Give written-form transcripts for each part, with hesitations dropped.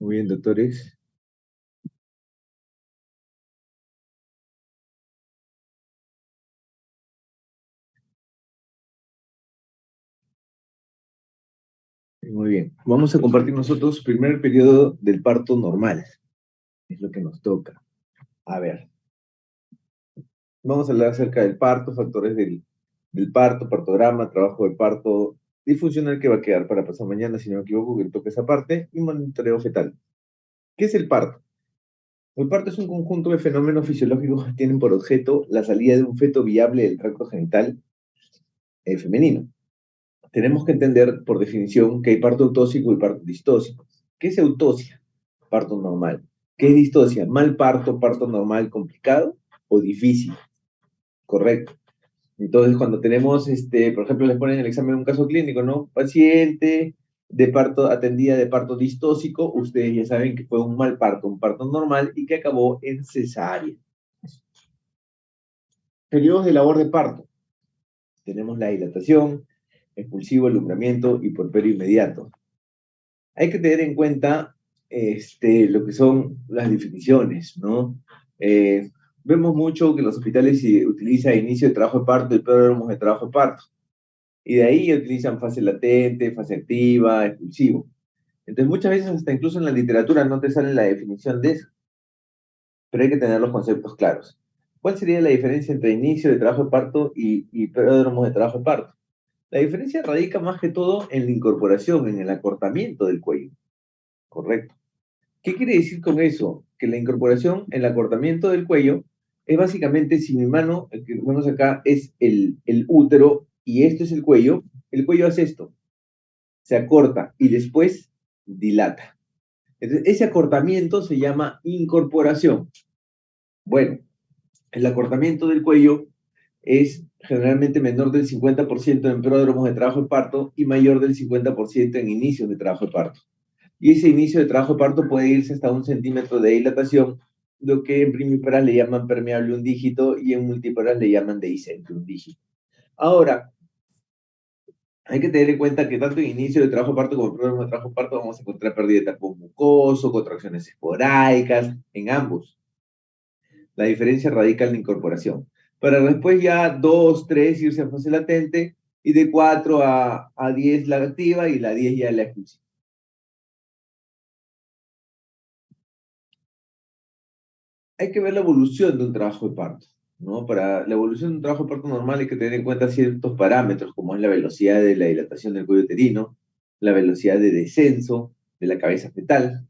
Muy bien, doctores. Muy bien. Vamos a compartir nosotros primer periodo del parto normal. Es lo que nos toca. A ver, vamos a hablar acerca del parto, factores del parto, partograma, trabajo de parto, disfuncional que va a quedar para pasar mañana, si no me equivoco, que toca esa parte, y monitoreo fetal. ¿Qué es el parto? El parto es un conjunto de fenómenos fisiológicos que tienen por objeto la salida de un feto viable del tracto genital femenino. Tenemos que entender, por definición, que hay parto autóxico y parto distóxico. ¿Qué es eutosia? Parto normal. ¿Qué es distosia? Mal parto, parto normal complicado o difícil. Correcto. Entonces, cuando tenemos, por ejemplo, les ponen el examen un caso clínico, ¿no? Paciente de parto, atendida de parto distóxico, ustedes ya saben que fue un mal parto, un parto normal y que acabó en cesárea. Periodos de labor de parto. Tenemos la dilatación, expulsivo, alumbramiento y porperio inmediato. Hay que tener en cuenta lo que son las definiciones, ¿no? Eh, Vemos mucho que los hospitales se utiliza inicio de trabajo de parto y pródromos de trabajo de parto. Y de ahí utilizan fase latente, fase activa, expulsivo. Entonces, muchas veces, hasta incluso en la literatura, no te sale la definición de eso. Pero hay que tener los conceptos claros. ¿Cuál sería la diferencia entre inicio de trabajo de parto y pródromos de trabajo de parto? La diferencia radica más que todo en la incorporación, en el acortamiento del cuello. Correcto. ¿Qué quiere decir con eso? Que la incorporación, el acortamiento del cuello, es básicamente, si mi mano, el que vemos acá, es el útero y esto es el cuello hace esto, se acorta y después dilata. Entonces, ese acortamiento se llama incorporación. Bueno, el acortamiento del cuello es generalmente menor del 50% en pródromos de trabajo de parto y mayor del 50% en inicios de trabajo de parto. Y ese inicio de trabajo de parto puede irse hasta 1 centímetro de dilatación, lo que en primíparas le llaman permeable un dígito y en multíparas le llaman dehiscente un dígito. Ahora, hay que tener en cuenta que tanto en inicio de trabajo de parto como en pródromo de trabajo de parto vamos a encontrar pérdida de tapón mucoso, contracciones esporádicas, en ambos. La diferencia radica en la incorporación. Para después ya 2, 3 irse a fase latente y de 4 a 10 la activa y la 10 ya la expulsiva. Hay que ver la evolución de un trabajo de parto, ¿no? Para la evolución de un trabajo de parto normal hay que tener en cuenta ciertos parámetros, como es la velocidad de la dilatación del cuello uterino, la velocidad de descenso de la cabeza fetal,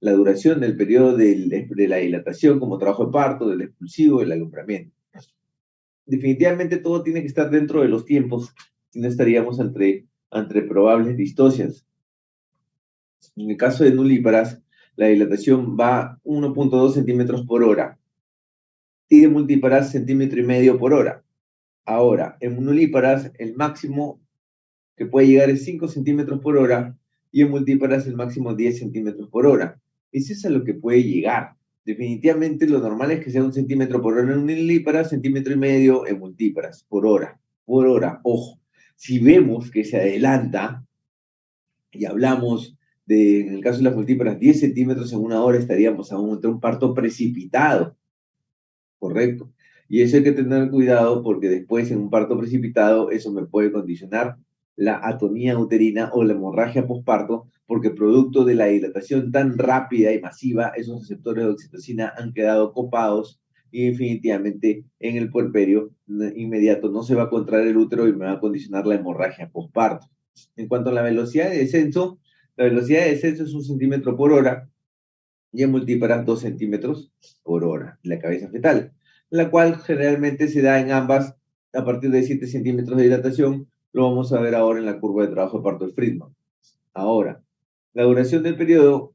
la duración del periodo de la dilatación como trabajo de parto, del expulsivo, del alumbramiento. Definitivamente todo tiene que estar dentro de los tiempos, si no estaríamos ante probables distocias. En el caso de nulíparas, la dilatación va 1.2 centímetros por hora y de multíparas 1,5 por hora. Ahora, en nulíparas el máximo que puede llegar es 5 centímetros por hora y en multíparas el máximo 10 centímetros por hora. Eso es a lo que puede llegar. Definitivamente lo normal es que sea 1 centímetro por hora en nulíparas, 1,5 en multíparas, por hora. Por hora, ojo. Si vemos que se adelanta y hablamos de, en el caso de las multíparas, 10 centímetros en una hora, estaríamos ante un parto precipitado. Correcto. Y eso hay que tener cuidado porque después en un parto precipitado eso me puede condicionar la atonía uterina o la hemorragia posparto porque producto de la dilatación tan rápida y masiva, esos receptores de oxitocina han quedado copados y definitivamente en el puerperio inmediato no se va a contraer el útero y me va a condicionar la hemorragia posparto. En cuanto a la velocidad de descenso, la velocidad de descenso es 1 centímetro por hora y en multíparas 2 centímetros por hora, la cabeza fetal, la cual generalmente se da en ambas a partir de 7 centímetros de dilatación, lo vamos a ver ahora en la curva de trabajo de parto de Friedman. Ahora, la duración del periodo,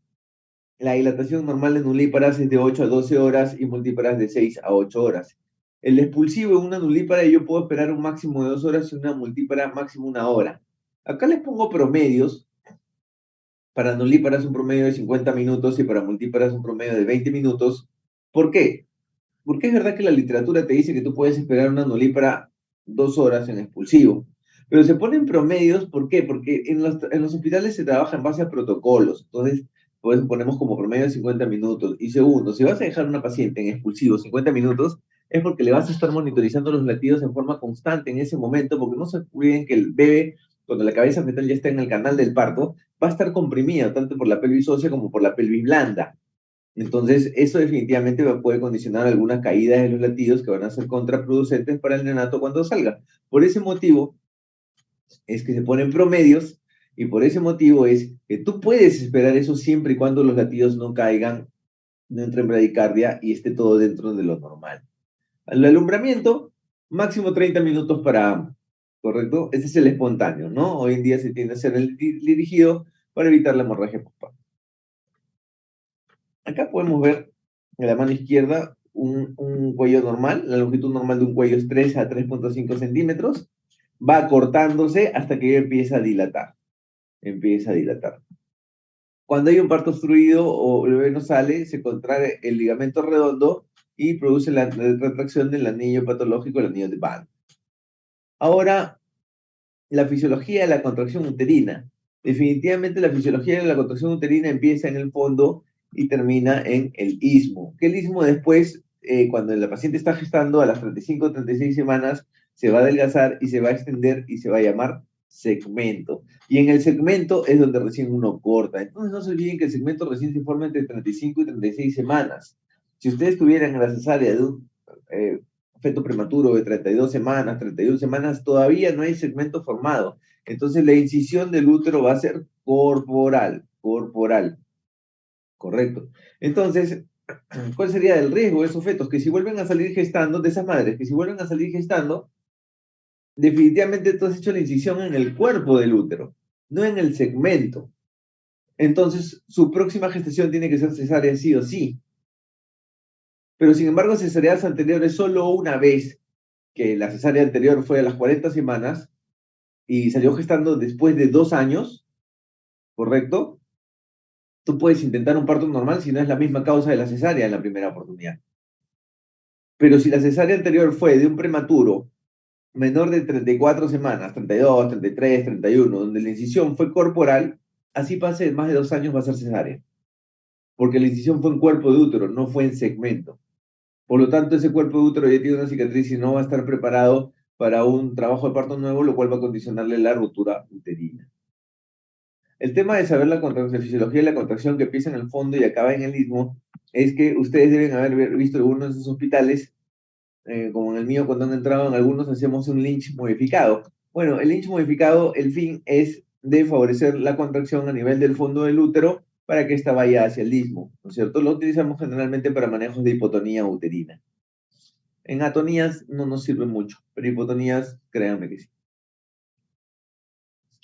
la dilatación normal en nulíparas es de 8 a 12 horas y multíparas de 6 a 8 horas. El expulsivo en una nulípara yo puedo esperar un máximo de 2 horas y una multípara máximo 1 hora. Acá les pongo promedios. Para nulíparas un promedio de 50 minutos y para multíparas un promedio de 20 minutos. ¿Por qué? Porque es verdad que la literatura te dice que tú puedes esperar una nulípara 2 horas en expulsivo, pero se ponen promedios, ¿por qué? Porque en los hospitales se trabaja en base a protocolos, entonces pues ponemos como promedio 50 minutos. Y segundo, si vas a dejar a una paciente en expulsivo 50 minutos, es porque le vas a estar monitorizando los latidos en forma constante en ese momento, porque no se olviden que el bebé, cuando la cabeza fetal ya está en el canal del parto, va a estar comprimida tanto por la pelvis ósea como por la pelvis blanda. Entonces, eso definitivamente puede condicionar algunas caídas de los latidos que van a ser contraproducentes para el neonato cuando salga. Por ese motivo es que se ponen promedios y por ese motivo es que tú puedes esperar eso siempre y cuando los latidos no caigan, no entre en bradicardia y esté todo dentro de lo normal. El alumbramiento, máximo 30 minutos para ambos, ¿correcto? Ese es el espontáneo, ¿no? Hoy en día se tiende a hacer el dirigido para evitar la hemorragia postparto. Acá podemos ver en la mano izquierda un cuello normal. La longitud normal de un cuello es 3 a 3.5 centímetros. Va cortándose hasta que empieza a dilatar. Empieza a dilatar. Cuando hay un parto obstruido o el bebé no sale, se contrae el ligamento redondo y produce la retracción del anillo patológico, el anillo de Van. Ahora, la fisiología de la contracción uterina. Definitivamente la fisiología de la contracción uterina empieza en el fondo y termina en el istmo. Que el istmo después, cuando la paciente está gestando a las 35 o 36 semanas, se va a adelgazar y se va a extender y se va a llamar segmento. Y en el segmento es donde recién uno corta. Entonces no se olviden que el segmento recién se forma entre 35 y 36 semanas. Si ustedes estuvieran en la cesárea de un feto prematuro de 32 semanas, 31 semanas, todavía no hay segmento formado. Entonces la incisión del útero va a ser corporal, correcto. Entonces, ¿cuál sería el riesgo de esos fetos? Que si vuelven a salir gestando, de esas madres, que si vuelven a salir gestando, definitivamente tú has hecho la incisión en el cuerpo del útero, no en el segmento. Entonces, su próxima gestación tiene que ser cesárea sí o sí. Pero sin embargo, cesáreas anteriores solo una vez, que la cesárea anterior fue a las 40 semanas y salió gestando después de 2 años, ¿correcto? Tú puedes intentar un parto normal si no es la misma causa de la cesárea en la primera oportunidad. Pero si la cesárea anterior fue de un prematuro menor de 34 semanas, 32, 33, 31, donde la incisión fue corporal, así pase más de 2 años va a ser cesárea. Porque la incisión fue en cuerpo de útero, no fue en segmento. Por lo tanto, ese cuerpo de útero ya tiene una cicatriz y no va a estar preparado para un trabajo de parto nuevo, lo cual va a condicionarle la ruptura uterina. El tema de saber la fisiología de la contracción que empieza en el fondo y acaba en el istmo es que ustedes deben haber visto algunos de esos hospitales, como en el mío, cuando han entrado en algunos, hacemos un Lynch modificado. Bueno, el Lynch modificado, el fin es de favorecer la contracción a nivel del fondo del útero para que ésta vaya hacia el istmo, ¿no es cierto? Lo utilizamos generalmente para manejos de hipotonía uterina. En atonías no nos sirve mucho, pero hipotonías, créanme que sí.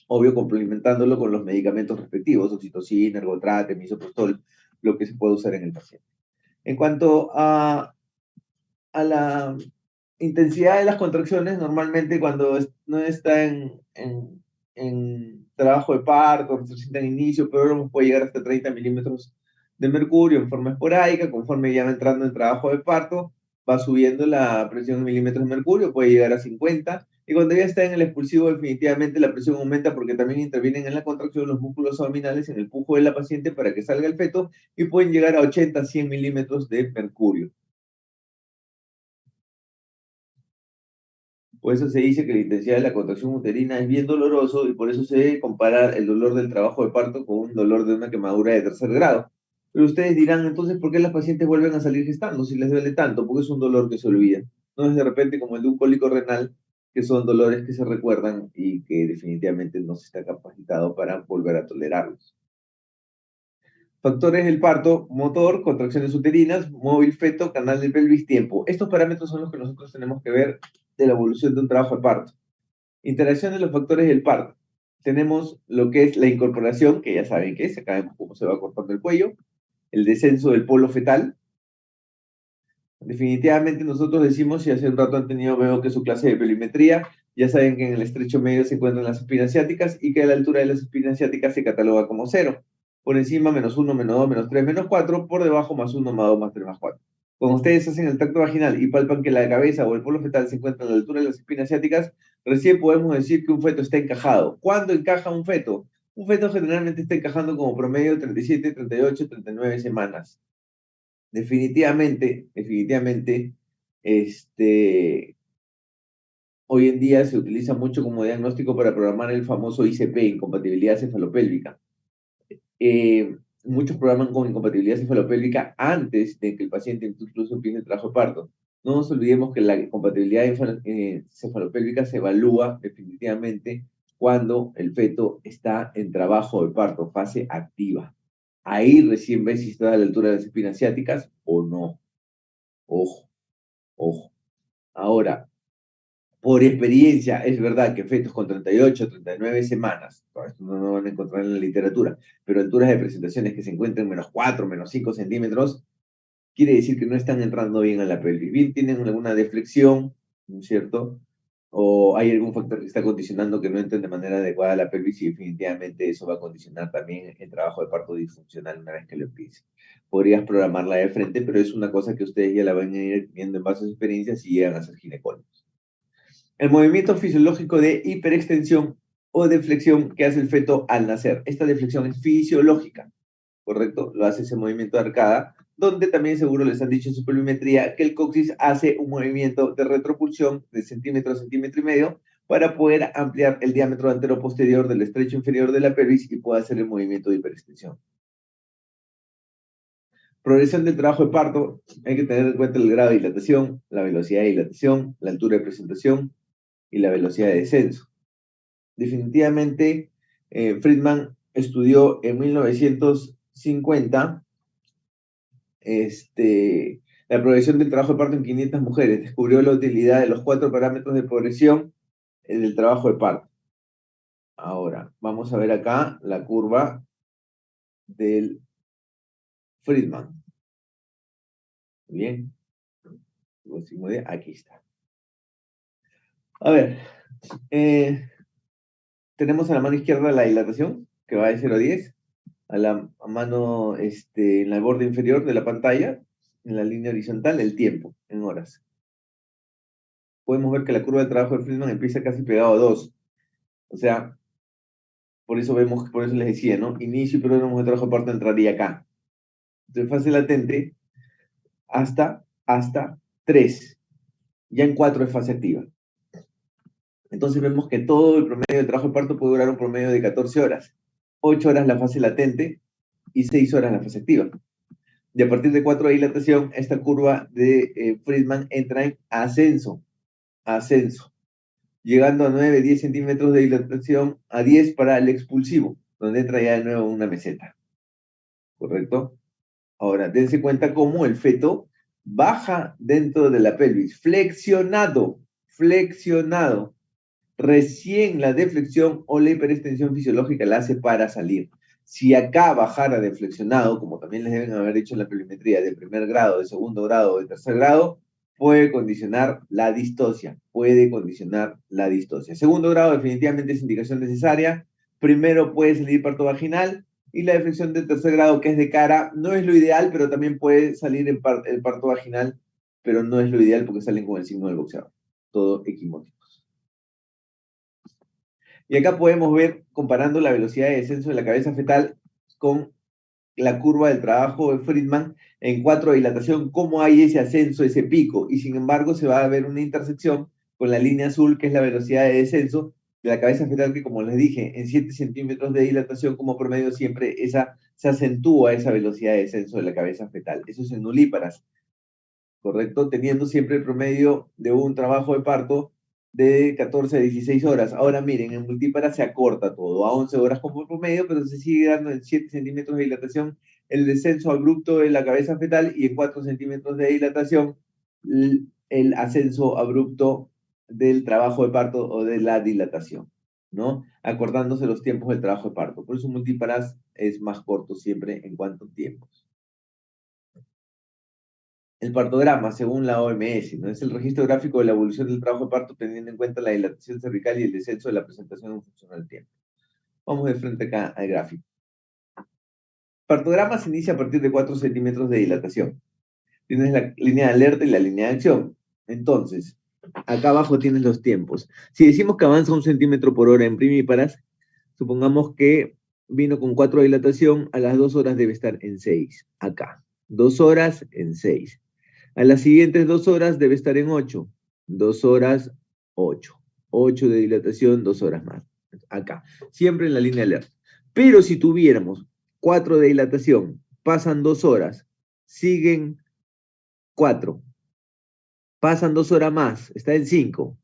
Obvio complementándolo con los medicamentos respectivos, oxitocina, ergotrate, misoprostol, lo que se puede usar en el paciente. En cuanto a la intensidad de las contracciones, normalmente cuando no está en trabajo de parto, recién en inicio, pero puede llegar hasta 30 milímetros de mercurio en forma esporádica. Conforme ya va entrando en trabajo de parto, va subiendo la presión en milímetros de mercurio, puede llegar a 50, y cuando ya está en el expulsivo, definitivamente la presión aumenta porque también intervienen en la contracción los músculos abdominales en el pujo de la paciente para que salga el feto, y pueden llegar a 80, 100 milímetros de mercurio. Por eso se dice que la intensidad de la contracción uterina es bien doloroso y por eso se debe comparar el dolor del trabajo de parto con un dolor de una quemadura de tercer grado. Pero ustedes dirán, entonces, ¿por qué las pacientes vuelven a salir gestando si les duele tanto? Porque es un dolor que se olvida. No es de repente como el de un cólico renal, que son dolores que se recuerdan y que definitivamente no se está capacitado para volver a tolerarlos. Factores del parto: motor, contracciones uterinas, móvil feto, canal de pelvis, tiempo. Estos parámetros son los que nosotros tenemos que ver de la evolución de un trabajo de parto. Interacción de los factores del parto. Tenemos lo que es la incorporación, que ya saben que es, acá vemos cómo se va cortando el cuello, el descenso del polo fetal. Definitivamente nosotros decimos, si hace un rato han tenido, veo que su clase de pelimetría, ya saben que en el estrecho medio se encuentran las espinas ciáticas y que a la altura de las espinas ciáticas se cataloga como 0. Por encima, -1, -2, -3, -4, por debajo, +1, +2, +3, +4. Cuando ustedes hacen el tacto vaginal y palpan que la cabeza o el polo fetal se encuentra a la altura de las espinas ciáticas, recién podemos decir que un feto está encajado. ¿Cuándo encaja un feto? Un feto generalmente está encajando como promedio 37, 38, 39 semanas. Definitivamente, hoy en día se utiliza mucho como diagnóstico para programar el famoso ICP, incompatibilidad cefalopélvica. Muchos programan con incompatibilidad cefalopélvica antes de que el paciente incluso empiece el trabajo de parto. No nos olvidemos que la incompatibilidad cefalopélvica se evalúa definitivamente cuando el feto está en trabajo de parto, fase activa. Ahí recién ves si está a la altura de las espinas ciáticas o no. Ojo, ojo. Ahora, por experiencia, es verdad que fetos con 38, 39 semanas, esto no lo van a encontrar en la literatura, pero alturas de presentaciones que se encuentran menos 4, menos 5 centímetros, quiere decir que no están entrando bien a la pelvis. Bien tienen alguna deflexión, ¿no es cierto? O hay algún factor que está condicionando que no entren de manera adecuada a la pelvis y definitivamente eso va a condicionar también el trabajo de parto disfuncional una vez que lo empiece. Podrías programarla de frente, pero es una cosa que ustedes ya la van a ir viendo en base a sus experiencias y llegan a ser ginecólogos. El movimiento fisiológico de hiperextensión o deflexión que hace el feto al nacer. Esta deflexión es fisiológica, ¿correcto? Lo hace ese movimiento de arcada, donde también seguro les han dicho en su pelvimetría que el coxis hace un movimiento de retropulsión de centímetro a centímetro y medio para poder ampliar el diámetro antero-posterior del estrecho inferior de la pelvis y pueda hacer el movimiento de hiperextensión. Progresión del trabajo de parto, hay que tener en cuenta el grado de dilatación, la velocidad de dilatación, la altura de presentación y la velocidad de descenso. Definitivamente, Friedman estudió en 1950 la progresión del trabajo de parto en 500 mujeres. Descubrió la utilidad de los 4 parámetros de progresión del trabajo de parto. Ahora, vamos a ver acá la curva del Friedman. Bien. Aquí está. A ver, tenemos a la mano izquierda la dilatación, que va de 0 a 10. A la mano, en el borde inferior de la pantalla, en la línea horizontal, el tiempo, en horas. Podemos ver que la curva de trabajo de Friedman empieza casi pegado a 2. O sea, por eso les decía, ¿no? Inicio y pródromo de trabajo de parto entraría acá. Entonces, fase latente hasta 3. Ya en 4 es fase activa. Entonces vemos que todo el promedio de trabajo de parto puede durar un promedio de 14 horas. 8 horas la fase latente y 6 horas la fase activa. Y a partir de 4 de dilatación, esta curva de Friedman entra en ascenso, llegando a 9, 10 centímetros de dilatación, a 10 para el expulsivo, donde entra ya de nuevo una meseta. ¿Correcto? Ahora, dense cuenta cómo el feto baja dentro de la pelvis, flexionado. Recién la deflexión o la hiperextensión fisiológica la hace para salir. Si acá bajara deflexionado, como también les deben haber dicho en la pelvimetría, de primer grado, de segundo grado, de tercer grado, puede condicionar la distocia. Segundo grado definitivamente es indicación necesaria. Primero puede salir parto vaginal y la deflexión de tercer grado, que es de cara, no es lo ideal, pero también puede salir el parto vaginal, pero no es lo ideal porque salen con el signo del boxeador. Todo equimótico. Y acá podemos ver, comparando la velocidad de descenso de la cabeza fetal con la curva del trabajo de Friedman en 4 de dilatación, cómo hay ese ascenso, ese pico, y sin embargo se va a ver una intersección con la línea azul, que es la velocidad de descenso de la cabeza fetal, que como les dije, en 7 centímetros de dilatación como promedio siempre se acentúa esa velocidad de descenso de la cabeza fetal. Eso es en nulíparas, ¿correcto? Teniendo siempre el promedio de un trabajo de parto de 14 a 16 horas. Ahora miren, en multípara se acorta todo a 11 horas como promedio, pero se sigue dando en 7 centímetros de dilatación el descenso abrupto de la cabeza fetal y en 4 centímetros de dilatación el ascenso abrupto del trabajo de parto o de la dilatación, ¿no? Acortándose los tiempos del trabajo de parto. Por eso multíparas es más corto siempre en cuanto a tiempos. El partograma, según la OMS, ¿no? Es el registro gráfico de la evolución del trabajo de parto teniendo en cuenta la dilatación cervical y el descenso de la presentación en función del tiempo. Vamos de frente acá al gráfico. Partograma se inicia a partir de 4 centímetros de dilatación. Tienes la línea de alerta y la línea de acción. Entonces, acá abajo tienes los tiempos. Si decimos que avanza 1 centímetro por hora en primíparas, supongamos que vino con 4 de dilatación, a las 2 horas debe estar en 6, acá. 2 horas en 6. A las siguientes 2 horas debe estar en 8. 2 horas, 8. 8 de dilatación, 2 horas más. Acá. Siempre en la línea alerta. Pero si tuviéramos 4 de dilatación, pasan 2 horas, siguen 4, pasan 2 horas más, está en 5.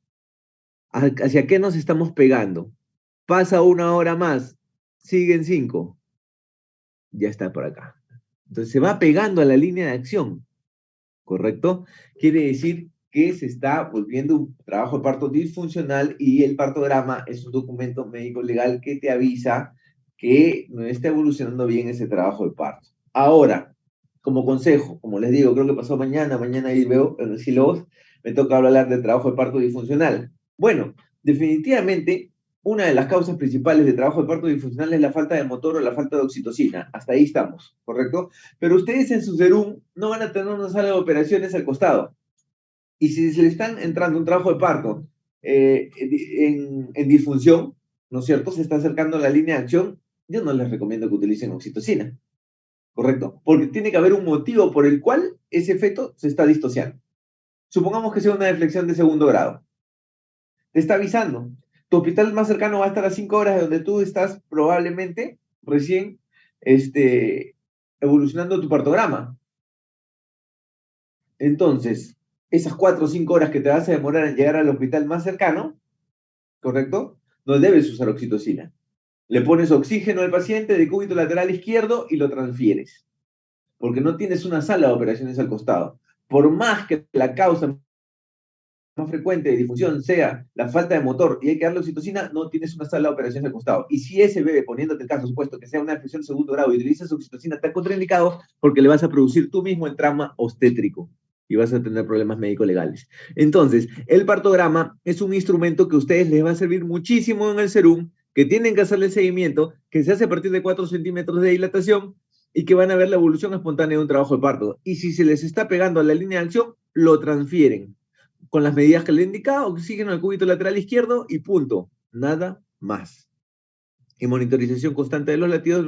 ¿Hacia qué nos estamos pegando? Pasa 1 hora más, siguen 5, ya está por acá. Entonces se va pegando a la línea de acción. ¿Correcto? Quiere decir que se está volviendo un trabajo de parto disfuncional y el partograma es un documento médico legal que te avisa que no está evolucionando bien ese trabajo de parto. Ahora, como consejo, como les digo, creo que pasó mañana ahí veo en el Silos, me toca hablar del trabajo de parto disfuncional. Bueno, definitivamente, una de las causas principales de trabajo de parto disfuncional es la falta de motor o la falta de oxitocina. Hasta ahí estamos, ¿correcto? Pero ustedes en su serum no van a tener una sala de operaciones al costado. Y si se le están entrando un trabajo de parto en disfunción, ¿no es cierto? Se está acercando a la línea de acción, yo no les recomiendo que utilicen oxitocina, ¿correcto? Porque tiene que haber un motivo por el cual ese feto se está distociando. Supongamos que sea una deflexión de segundo grado. Te está avisando. Tu hospital más cercano va a estar a 5 horas de donde tú estás probablemente recién evolucionando tu partograma. Entonces, esas 4 o 5 horas que te vas a demorar en llegar al hospital más cercano, ¿correcto? No debes usar oxitocina. Le pones oxígeno al paciente de cúbito lateral izquierdo y lo transfieres, porque no tienes una sala de operaciones al costado. Por más que la causa más frecuente de difusión sea la falta de motor y hay que darle oxitocina, no tienes una sala de operaciones al costado. Y si ese bebé, poniéndote el caso supuesto que sea una infección de segundo grado y utilizas oxitocina, está contraindicado porque le vas a producir tú mismo el trauma obstétrico y vas a tener problemas médico-legales. Entonces, el partograma es un instrumento que a ustedes les va a servir muchísimo en el serum, que tienen que hacerle seguimiento, que se hace a partir de 4 centímetros de dilatación y que van a ver la evolución espontánea de un trabajo de parto. Y si se les está pegando a la línea de acción, lo transfieren con las medidas que le he indicado, oxígeno al cúbito lateral izquierdo y punto. Nada más. Y monitorización constante de los latidos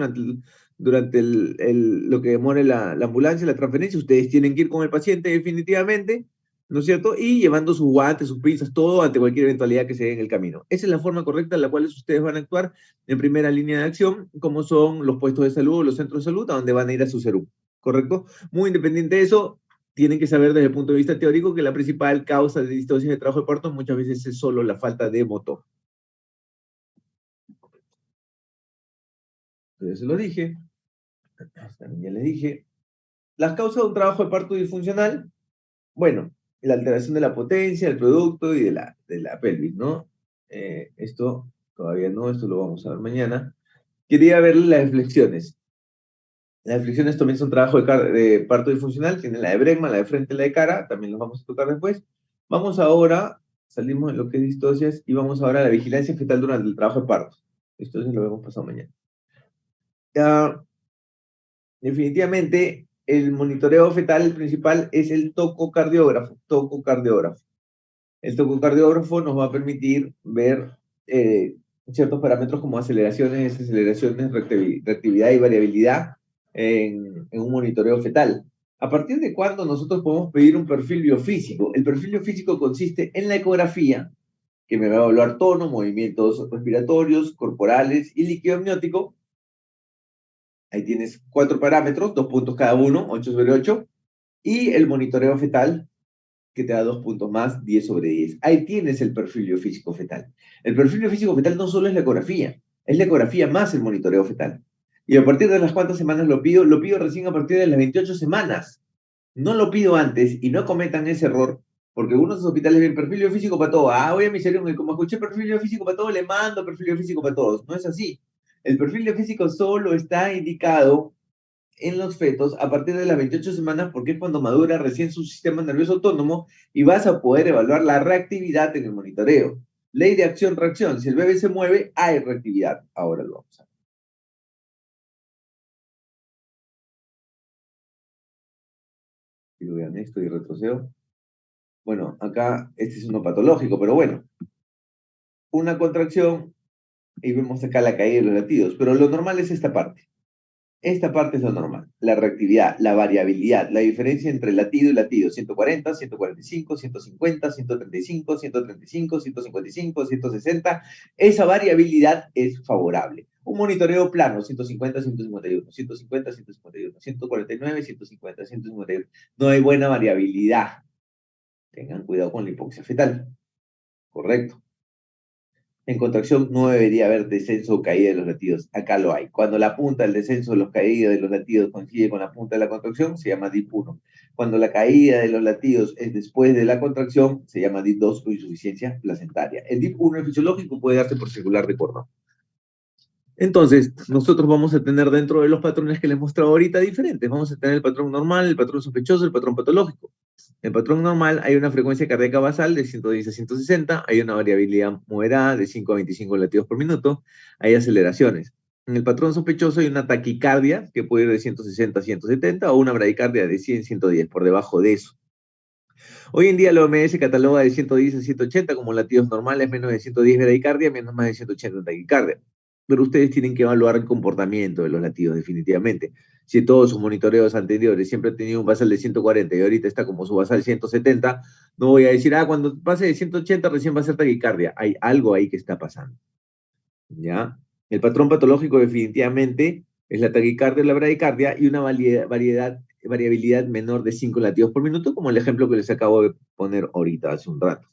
durante lo que demore la ambulancia, la transferencia. Ustedes tienen que ir con el paciente definitivamente, ¿no es cierto? Y llevando sus guantes, sus pinzas, todo ante cualquier eventualidad que se dé en el camino. Esa es la forma correcta en la cual ustedes van a actuar en primera línea de acción, como son los puestos de salud o los centros de salud, a donde van a ir a su serum, ¿correcto? Muy independiente de eso, tienen que saber desde el punto de vista teórico que la principal causa de distosis de trabajo de parto muchas veces es solo la falta de motor. Entonces, se lo dije, también ya les dije. Las causas de un trabajo de parto disfuncional, bueno, la alteración de la potencia, del producto y de la pelvis, ¿no? Esto todavía no, esto lo vamos a ver mañana. Quería ver las flexiones. Las flexiones también son trabajo de parto disfuncional, tienen la de Bregman, la de frente y la de cara, también los vamos a tocar después. Vamos ahora, salimos de lo que es distocias y vamos ahora a la vigilancia fetal durante el trabajo de parto. Esto sí lo vemos pasado mañana. Ya, definitivamente, el monitoreo fetal principal es el tococardiógrafo. Tococardiógrafo. El tococardiógrafo nos va a permitir ver ciertos parámetros como aceleraciones, desaceleraciones, reactividad y variabilidad en un monitoreo fetal. ¿A partir de cuándo nosotros podemos pedir un perfil biofísico? El perfil biofísico consiste en la ecografía, que me va a evaluar tono, movimientos respiratorios, corporales y líquido amniótico. Ahí tienes 4 parámetros, 2 puntos cada uno, 8 sobre 8. Y el monitoreo fetal, que te da 2 puntos más, 10 sobre 10. Ahí tienes el perfil biofísico fetal. El perfil biofísico fetal no solo es la ecografía más el monitoreo fetal. ¿Y a partir de las cuántas semanas lo pido? Lo pido recién a partir de las 28 semanas. No lo pido antes y no cometan ese error, porque algunos hospitales ven perfil biofísico para todo. Ah, voy a mi serio, como escuché perfil biofísico para todo, le mando perfil biofísico para todos. No es así. El perfil biofísico solo está indicado en los fetos a partir de las 28 semanas porque es cuando madura recién su sistema nervioso autónomo y vas a poder evaluar la reactividad en el monitoreo. Ley de acción-reacción. Si el bebé se mueve, hay reactividad. Ahora lo vamos a ver. Y vean esto y retrocedo. Bueno, acá este es uno patológico, pero bueno. Una contracción y vemos acá la caída de los latidos, pero lo normal es esta parte. Esta parte es lo normal. La reactividad, la variabilidad, la diferencia entre latido y latido. 140, 145, 150, 135, 135, 155, 160. Esa variabilidad es favorable. Un monitoreo plano, 150, 151, 150, 151, 149, 150, 151. No hay buena variabilidad. Tengan cuidado con la hipoxia fetal. Correcto. En contracción no debería haber descenso o caída de los latidos. Acá lo hay. Cuando la punta del descenso de los caídas de los latidos coincide con la punta de la contracción, se llama DIP 1. Cuando la caída de los latidos es después de la contracción, se llama DIP 2 o insuficiencia placentaria. El DIP 1 fisiológico puede darse por circular de cordón. Entonces, nosotros vamos a tener dentro de los patrones que les he mostrado ahorita diferentes. Vamos a tener el patrón normal, el patrón sospechoso, el patrón patológico. En el patrón normal hay una frecuencia cardíaca basal de 110 a 160, hay una variabilidad moderada de 5 a 25 latidos por minuto, hay aceleraciones. En el patrón sospechoso hay una taquicardia que puede ir de 160 a 170 o una bradicardia de 100 a 110, por debajo de eso. Hoy en día la OMS cataloga de 110 a 180 como latidos normales, menos de 110 bradicardia, menos más de 180 taquicardia. Pero ustedes tienen que evaluar el comportamiento de los latidos, definitivamente. Si todos sus monitoreos anteriores siempre han tenido un basal de 140 y ahorita está como su basal 170, no voy a decir, cuando pase de 180 recién va a ser taquicardia. Hay algo ahí que está pasando. ¿Ya? El patrón patológico definitivamente es la taquicardia o la bradicardia y una variabilidad menor de 5 latidos por minuto, como el ejemplo que les acabo de poner ahorita, hace un rato.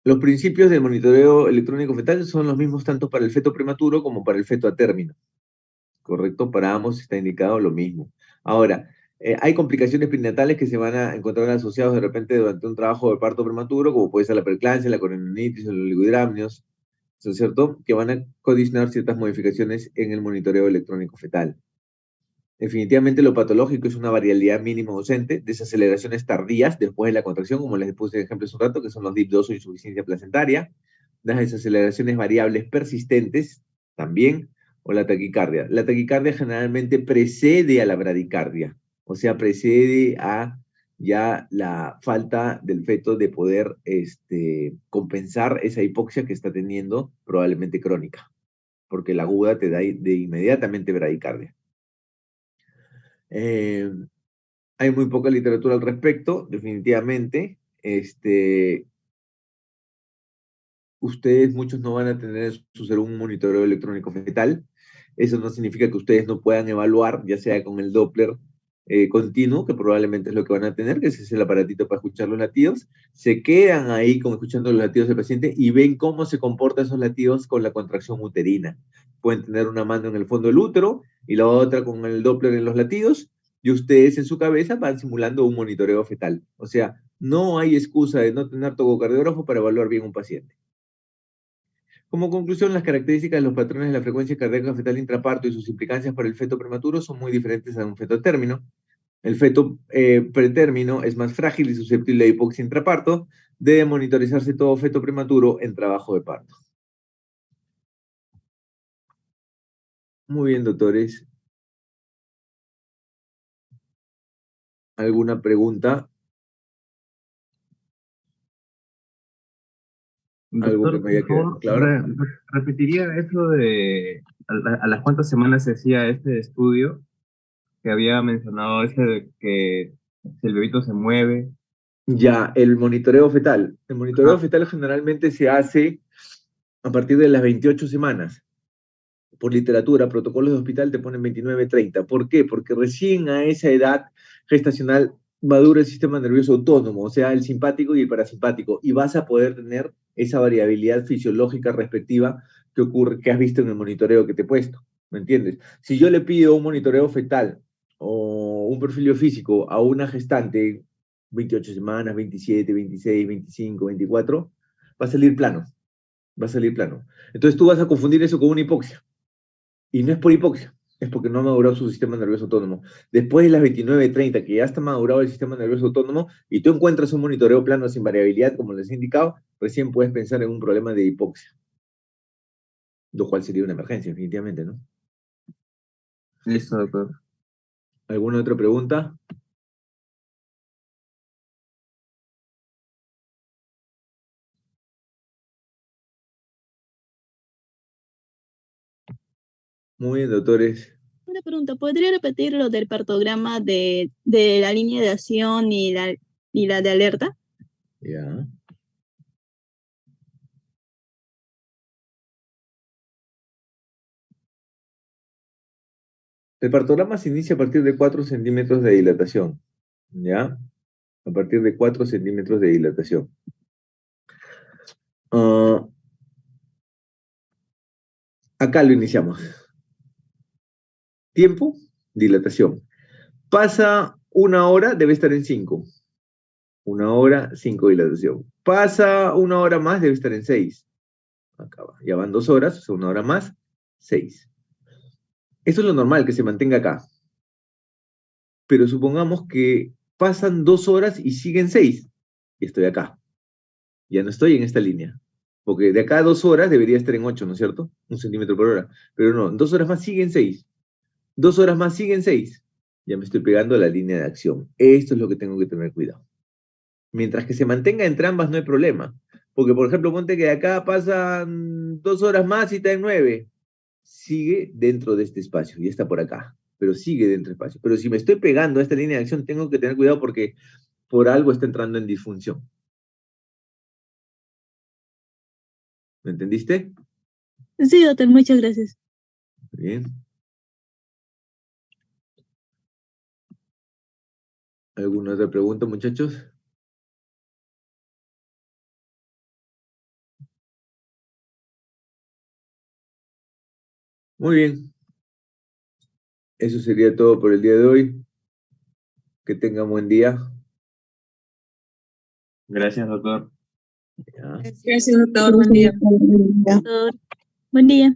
Los principios del monitoreo electrónico fetal son los mismos tanto para el feto prematuro como para el feto a término. ¿Correcto? Para ambos está indicado lo mismo. Ahora, hay complicaciones perinatales que se van a encontrar asociados de repente durante un trabajo de parto prematuro, como puede ser la preeclampsia, la corononitis o los oligohidramnios, ¿no es cierto? Que van a condicionar ciertas modificaciones en el monitoreo electrónico fetal. Definitivamente lo patológico es una variabilidad mínima ausente, desaceleraciones tardías después de la contracción, como les puse de ejemplo hace un rato, que son los DIP2 o insuficiencia placentaria, las desaceleraciones variables persistentes también, o la taquicardia. La taquicardia generalmente precede a la bradicardia, o sea, precede a ya la falta del feto de poder compensar esa hipoxia que está teniendo, probablemente crónica, porque la aguda te da de inmediatamente bradicardia. Eh, Hay muy poca literatura al respecto, definitivamente. Ustedes, muchos no van a tener en su cerebro un monitoreo electrónico fetal. Eso no significa que ustedes no puedan evaluar, ya sea con el Doppler continuo, que probablemente es lo que van a tener, que ese es el aparatito para escuchar los latidos. Se quedan ahí como escuchando los latidos del paciente y ven cómo se comportan esos latidos con la contracción uterina. Pueden tener una mano en el fondo del útero y la otra con el Doppler en los latidos, y ustedes en su cabeza van simulando un monitoreo fetal. O sea, no hay excusa de no tener tococardiógrafo para evaluar bien un paciente. Como conclusión, las características de los patrones de la frecuencia cardíaca fetal intraparto y sus implicancias para el feto prematuro son muy diferentes a un feto a término. El feto pretérmino es más frágil y susceptible a hipoxia intraparto. Debe monitorizarse todo feto prematuro en trabajo de parto. Muy bien, doctores. ¿Alguna pregunta? ¿Algo que Doctor, no por haya quedado favor, claro? repetiría eso de a las cuántas semanas se hacía este estudio que había mencionado, ese de que si el bebito se mueve. Ya, el monitoreo fetal. El monitoreo Ajá. fetal generalmente se hace a partir de las 28 semanas. Por literatura, protocolos de hospital te ponen 29-30. ¿Por qué? Porque recién a esa edad gestacional madura el sistema nervioso autónomo, o sea, el simpático y el parasimpático, y vas a poder tener esa variabilidad fisiológica respectiva que ocurre, que has visto en el monitoreo que te he puesto, ¿me entiendes? Si yo le pido un monitoreo fetal o un perfil físico a una gestante, 28 semanas, 27, 26, 25, 24, va a salir plano, va a salir plano. Entonces tú vas a confundir eso con una hipoxia. Y no es por hipoxia, es porque no ha madurado su sistema nervioso autónomo. Después de las 29-30, que ya está madurado el sistema nervioso autónomo, y tú encuentras un monitoreo plano sin variabilidad, como les he indicado, recién puedes pensar en un problema de hipoxia, lo cual sería una emergencia, definitivamente, ¿no? Listo, doctor. ¿Alguna otra pregunta? Muy bien, doctores. Una pregunta, ¿podría repetir lo del partograma de la línea de acción y la de alerta? Ya. El partograma se inicia a partir de 4 centímetros de dilatación. ¿Ya? A partir de 4 centímetros de dilatación. Acá lo iniciamos. Tiempo, dilatación. Pasa 1 hora, debe estar en 5. 1 hora, 5 dilatación. Pasa 1 hora más, debe estar en 6. Acá va. Ya van 2 horas, o sea, 1 hora más, 6. Esto es lo normal, que se mantenga acá. Pero supongamos que pasan 2 horas y siguen 6. Y estoy acá. Ya no estoy en esta línea. Porque de acá a 2 horas debería estar en 8, ¿no es cierto? 1 centímetro por hora. Pero no, en 2 horas más siguen 6. 2 horas más siguen 6. Ya me estoy pegando a la línea de acción. Esto es lo que tengo que tener cuidado. Mientras que se mantenga entre ambas no hay problema. Porque, por ejemplo, ponte que de acá pasan 2 horas más y está en 9. Sigue dentro de este espacio y está por acá. Pero sigue dentro del espacio. Pero si me estoy pegando a esta línea de acción, tengo que tener cuidado porque por algo está entrando en disfunción. ¿Me entendiste? Sí, doctor, muchas gracias. Bien. ¿Alguna otra pregunta, muchachos? Muy bien. Eso sería todo por el día de hoy. Que tengan buen día. Gracias, doctor. Ya. Gracias, doctor. Buen día. Doctor, buen día.